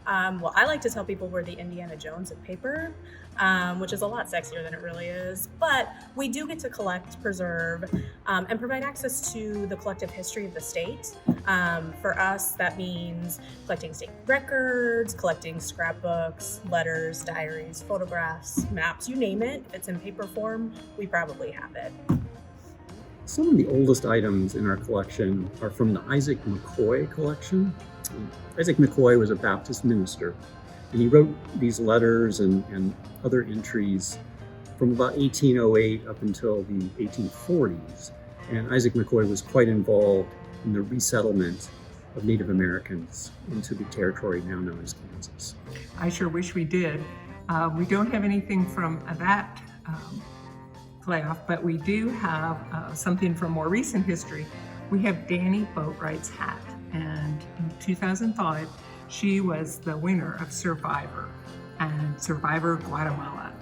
Well, I like to tell people we're the Indiana Jones of paper, which is a lot sexier than it really is. But we do get to collect, preserve, and provide access to the collective history of the state. For us, that means collecting state records, collecting scrapbooks, letters, diaries, photographs, maps, you name it. If it's in paper form, we probably have it. Some of the oldest items in our collection are from the Isaac McCoy collection. Isaac McCoy was a Baptist minister, and he wrote these letters and other entries from about 1808 up until the 1840s. And Isaac McCoy was quite involved in the resettlement of Native Americans into the territory now known as Kansas. I sure wish we did. We don't have anything from that playoff, but we do have something from more recent history. We have Danny Boatwright's hat, and in 2005, she was the winner of Survivor and Survivor Guatemala.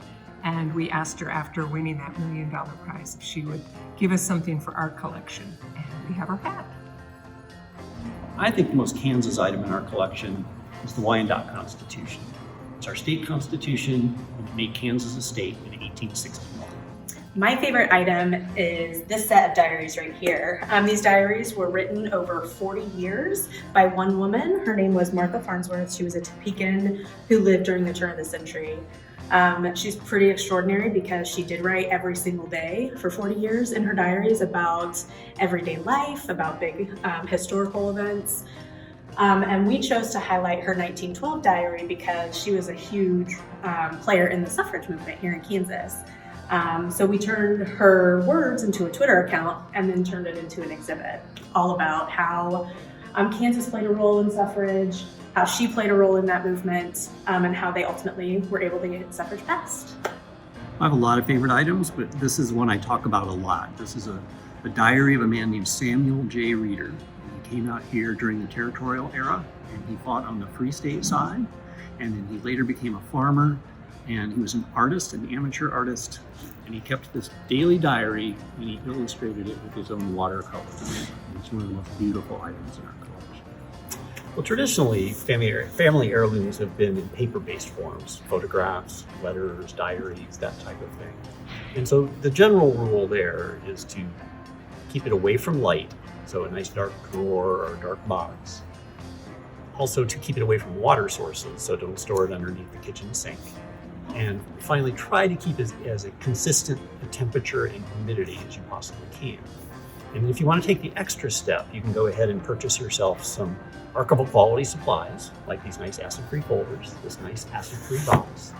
And we asked her after winning that $1 million prize if she would give us something for our collection, and we have her hat. I think the most Kansas item in our collection is the Wyandotte Constitution. It's our state constitution, which made Kansas a state in 1861. My favorite item is this set of diaries right here. These diaries were written over 40 years by one woman. Her name was Martha Farnsworth. She was a Topeka who lived during the turn of the century. She's pretty extraordinary because she did write every single day for 40 years in her diaries about everyday life, about big historical events. And we chose to highlight her 1912 diary because she was a huge player in the suffrage movement here in Kansas. So we turned her words into a Twitter account and then turned it into an exhibit all about how Kansas played a role in suffrage, how she played a role in that movement, and how they ultimately were able to get suffrage passed. I have a lot of favorite items, but this is one I talk about a lot. This is a diary of a man named Samuel J. Reeder. He came out here during the territorial era, and he fought on the Free State side, and then he later became a farmer, and he was an artist, an amateur artist, and he kept this daily diary, and he illustrated it with his own watercolors. It's one of the most beautiful items in our collection. Well, traditionally, family heirlooms have been in paper-based forms, photographs, letters, diaries, that type of thing. And so the general rule there is to keep it away from light, so a nice dark drawer or dark box. Also to keep it away from water sources, so don't store it underneath the kitchen sink. And finally, try to keep as a consistent temperature and humidity as you possibly can. And if you want to take the extra step, you can go ahead and purchase yourself some archival quality supplies, like these nice acid-free folders, this nice acid-free box.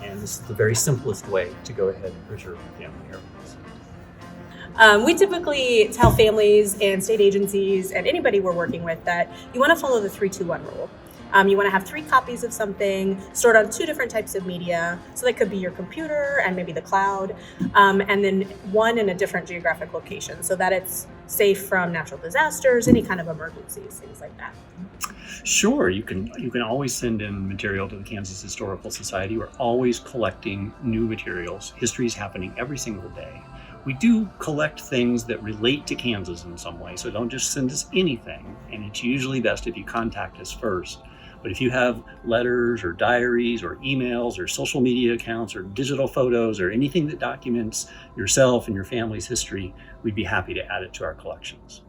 And this is the very simplest way to go ahead and preserve your family heirlooms. We typically tell families and state agencies and anybody we're working with that you want to follow the 3-2-1 rule. You want to have 3 copies of something stored on 2 different types of media. So that could be your computer and maybe the cloud, and then 1 in a different geographic location so that it's safe from natural disasters, any kind of emergencies, things like that. Sure, you can always send in material to the Kansas Historical Society. We're always collecting new materials. History is happening every single day. We do collect things that relate to Kansas in some way, so don't just send us anything. And it's usually best if you contact us first. But if you have letters or diaries or emails or social media accounts or digital photos or anything that documents yourself and your family's history, we'd be happy to add it to our collections.